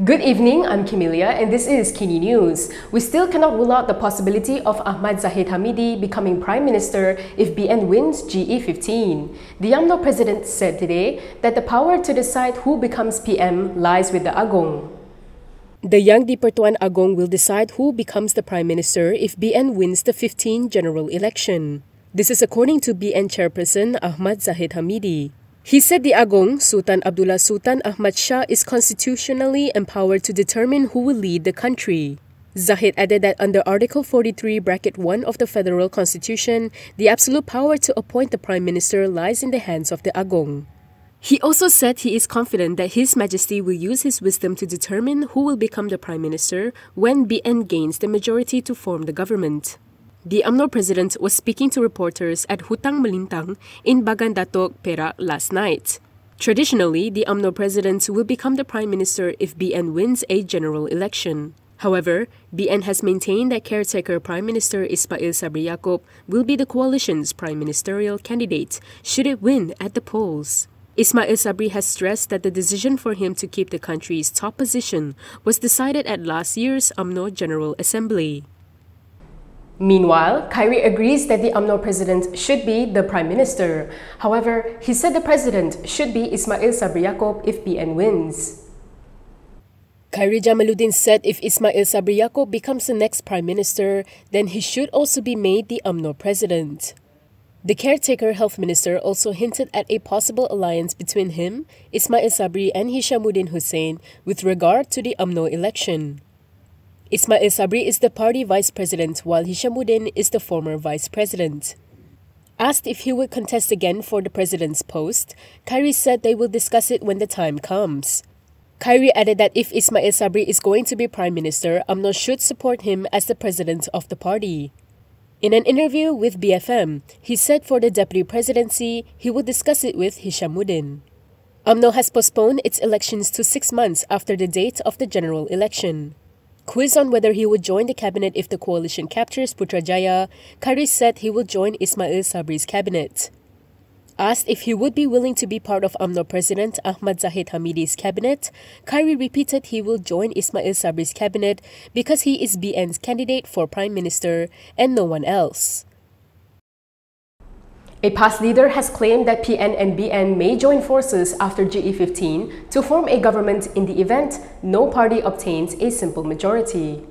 Good evening, I'm Camelia and this is KiniNews. We still cannot rule out the possibility of Ahmad Zahid Hamidi becoming Prime Minister if BN wins GE15. The Umno president said today that the power to decide who becomes PM lies with the Agong. The young di-Pertuan Agong will decide who becomes the Prime Minister if BN wins the 15th general election. This is according to BN chairperson Ahmad Zahid Hamidi. He said the Agong, Sultan Abdullah Sultan Ahmad Shah, is constitutionally empowered to determine who will lead the country. Zahid added that under Article 43(1) of the Federal Constitution, the absolute power to appoint the Prime Minister lies in the hands of the Agong. He also said he is confident that His Majesty will use his wisdom to determine who will become the Prime Minister when BN gains the majority to form the government. The Umno president was speaking to reporters at Hutang Melintang in Bagan Datok, Perak last night. Traditionally, the Umno president will become the Prime Minister if BN wins a general election. However, BN has maintained that caretaker Prime Minister Ismail Sabri Yaakob will be the coalition's prime ministerial candidate should it win at the polls. Ismail Sabri has stressed that the decision for him to keep the country's top position was decided at last year's Umno General Assembly. Meanwhile, Khairy agrees that the Umno president should be the Prime Minister. However, he said the president should be Ismail Sabri Yaakob if BN wins. Khairy Jamaluddin said if Ismail Sabri Yaakob becomes the next Prime Minister, then he should also be made the Umno president. The caretaker health minister also hinted at a possible alliance between him, Ismail Sabri and Hishammuddin Hussein with regard to the Umno election. Ismail Sabri is the party vice president while Hishammuddin is the former vice president. Asked if he would contest again for the president's post, Khairy said they will discuss it when the time comes. Khairy added that if Ismail Sabri is going to be Prime Minister, Umno should support him as the president of the party. In an interview with BFM, he said for the deputy presidency, he will discuss it with Hishammuddin. Umno has postponed its elections to 6 months after the date of the general election. Quiz on whether he would join the cabinet if the coalition captures Putrajaya, Khairy said he will join Ismail Sabri's cabinet. Asked if he would be willing to be part of Umno President Ahmad Zahid Hamidi's cabinet, Khairy repeated he will join Ismail Sabri's cabinet because he is BN's candidate for Prime Minister and no one else. A past leader has claimed that PN and BN may join forces after GE15 to form a government in the event no party obtains a simple majority.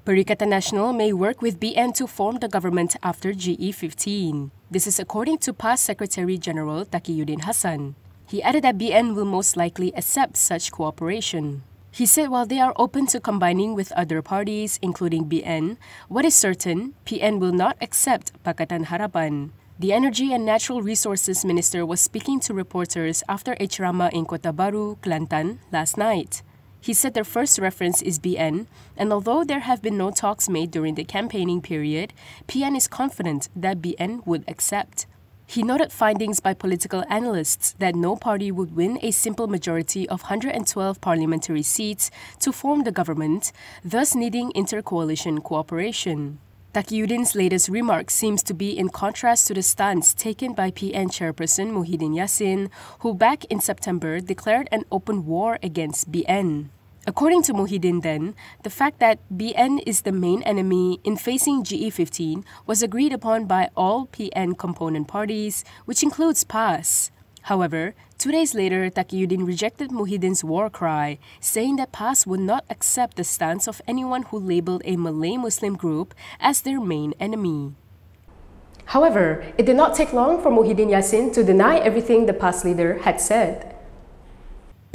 Perikatan Nasional may work with BN to form the government after GE15. This is according to past Secretary General Taqiyuddin Hassan. He added that BN will most likely accept such cooperation. He said while they are open to combining with other parties, including BN, what is certain, PN will not accept Pakatan Harapan. The Energy and Natural Resources Minister was speaking to reporters after a ceramah in Kota Baru, Kelantan, last night. He said their first reference is BN, and although there have been no talks made during the campaigning period, PN is confident that BN would accept. He noted findings by political analysts that no party would win a simple majority of 112 parliamentary seats to form the government, thus needing inter-coalition cooperation. Taqiyuddin's latest remark seems to be in contrast to the stance taken by PN chairperson Muhyiddin Yassin, who back in September declared an open war against BN. According to Muhyiddin then, the fact that BN is the main enemy in facing GE15 was agreed upon by all PN component parties, which includes PAS. However, 2 days later, Taqiyuddin rejected Muhyiddin's war cry, saying that PAS would not accept the stance of anyone who labeled a Malay Muslim group as their main enemy. However, it did not take long for Muhyiddin Yassin to deny everything the PAS leader had said.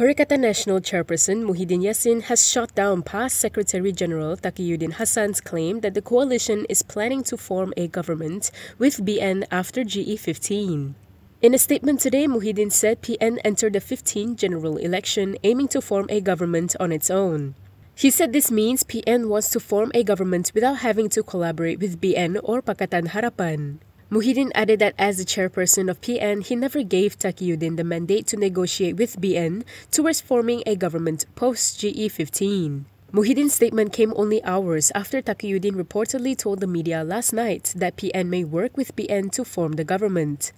Perikatan Nasional chairperson Muhyiddin Yassin has shot down PAS Secretary General Taqiyuddin Hassan's claim that the coalition is planning to form a government with BN after GE15. In a statement today, Muhyiddin said PN entered the 15th general election aiming to form a government on its own. He said this means PN wants to form a government without having to collaborate with BN or Pakatan Harapan. Muhyiddin added that as the chairperson of PN, he never gave Taqiyuddin the mandate to negotiate with BN towards forming a government post-GE15. Muhyiddin's statement came only hours after Taqiyuddin reportedly told the media last night that PN may work with BN to form the government.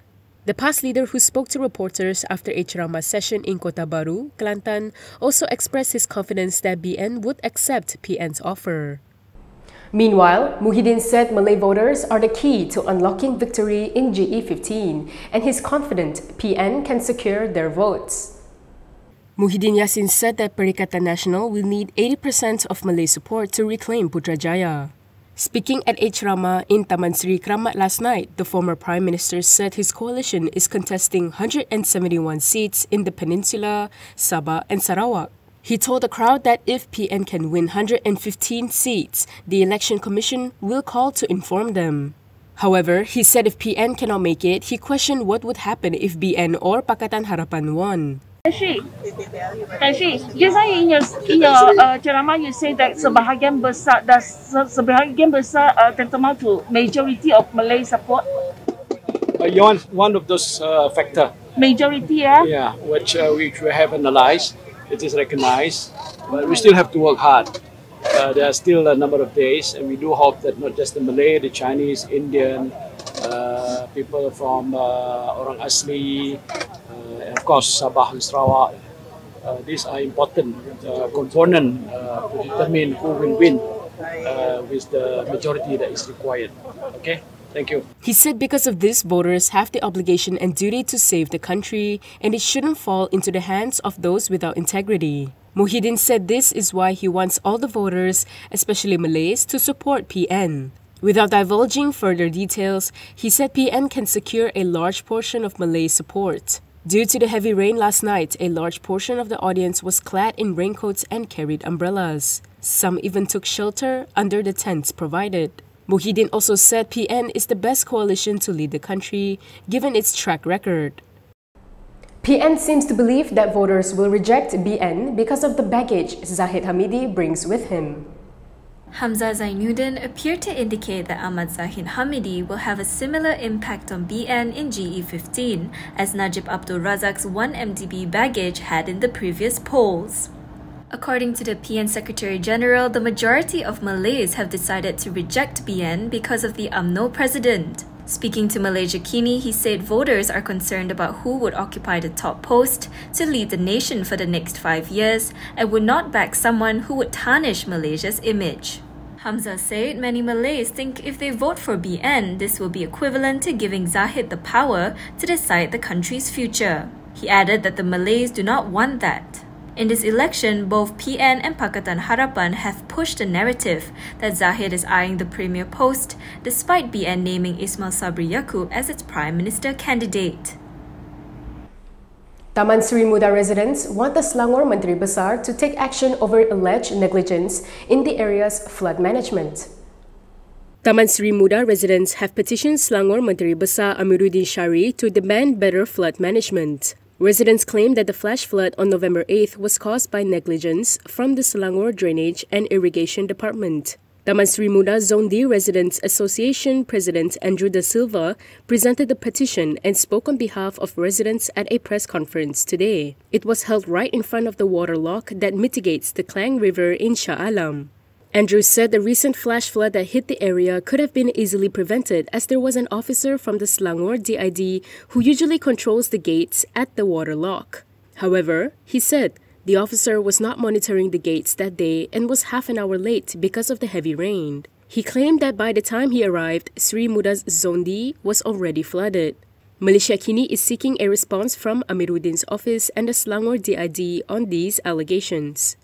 The past leader who spoke to reporters after a ceramah session in Kota Baru, Kelantan, also expressed his confidence that BN would accept PN's offer. Meanwhile, Muhyiddin said Malay voters are the key to unlocking victory in GE15 and he's confident PN can secure their votes. Muhyiddin Yassin said that Perikatan Nasional will need 80% of Malay support to reclaim Putrajaya. Speaking at a ceramah in Taman Sri Kramat last night, the former Prime Minister said his coalition is contesting 171 seats in the Peninsula, Sabah and Sarawak. He told the crowd that if PN can win 115 seats, the Election Commission will call to inform them. However, he said if PN cannot make it, he questioned what would happen if BN or Pakatan Harapan won. Khairy, just like in your ceramah, you say that sebahagian besar tantamount to majority of Malay support. One of those factor. Majority, yeah. Yeah, which we have analyzed. It is recognized, but we still have to work hard. There are still a number of days, and we do hope that not just the Malay, the Chinese, Indian, people from Orang Asli, and of course Sabah and Sarawak. These are important components to determine who will win with the majority that is required. Okay? Thank you. He said because of this, voters have the obligation and duty to save the country, and it shouldn't fall into the hands of those without integrity. Muhyiddin said this is why he wants all the voters, especially Malays, to support PN. Without divulging further details, he said PN can secure a large portion of Malay support. Due to the heavy rain last night, a large portion of the audience was clad in raincoats and carried umbrellas. Some even took shelter under the tents provided. Muhyiddin also said PN is the best coalition to lead the country, given its track record. PN seems to believe that voters will reject BN because of the baggage Zahid Hamidi brings with him. Hamza Zainuddin appeared to indicate that Ahmad Zahid Hamidi will have a similar impact on BN in GE15 as Najib Abdul Razak's 1 MDB baggage had in the previous polls. According to the PN Secretary General, the majority of Malays have decided to reject BN because of the Umno president. Speaking to Malaysia Kini, he said voters are concerned about who would occupy the top post to lead the nation for the next 5 years and would not back someone who would tarnish Malaysia's image. Hamza said many Malays think if they vote for BN, this will be equivalent to giving Zahid the power to decide the country's future. He added that the Malays do not want that. In this election, both PN and Pakatan Harapan have pushed the narrative that Zahid is eyeing the premier post, despite BN naming Ismail Sabri Yaakob as its Prime Minister candidate. Taman Sri Muda residents want the Selangor Menteri Besar to take action over alleged negligence in the area's flood management. Taman Sri Muda residents have petitioned Selangor Menteri Besar Amiruddin Shari to demand better flood management. Residents claim that the flash flood on November 8th was caused by negligence from the Selangor Drainage and Irrigation Department. Taman Sri Muda Zone D Residents Association President Andrew Da Silva presented the petition and spoke on behalf of residents at a press conference today. It was held right in front of the water lock that mitigates the Klang River in Shah Alam. Andrews said the recent flash flood that hit the area could have been easily prevented as there was an officer from the Selangor DID who usually controls the gates at the water lock. However, he said the officer was not monitoring the gates that day and was half an hour late because of the heavy rain. He claimed that by the time he arrived, Sri Muda's Zone D was already flooded. Malaysia Kini is seeking a response from Amiruddin's office and the Selangor DID on these allegations.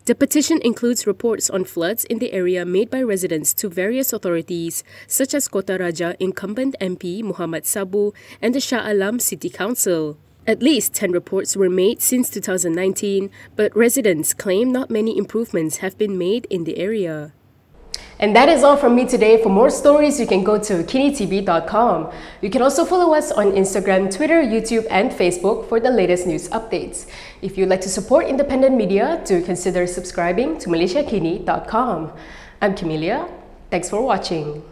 The petition includes reports on floods in the area made by residents to various authorities such as Kota Raja incumbent MP Muhammad Sabu and the Shah Alam City Council. At least 10 reports were made since 2019, but residents claim not many improvements have been made in the area. And that is all from me today. For more stories, you can go to KiniTV.com. You can also follow us on Instagram, Twitter, YouTube, and Facebook for the latest news updates. If you'd like to support independent media, do consider subscribing to MalaysiaKini.com. I'm Camelia. Thanks for watching.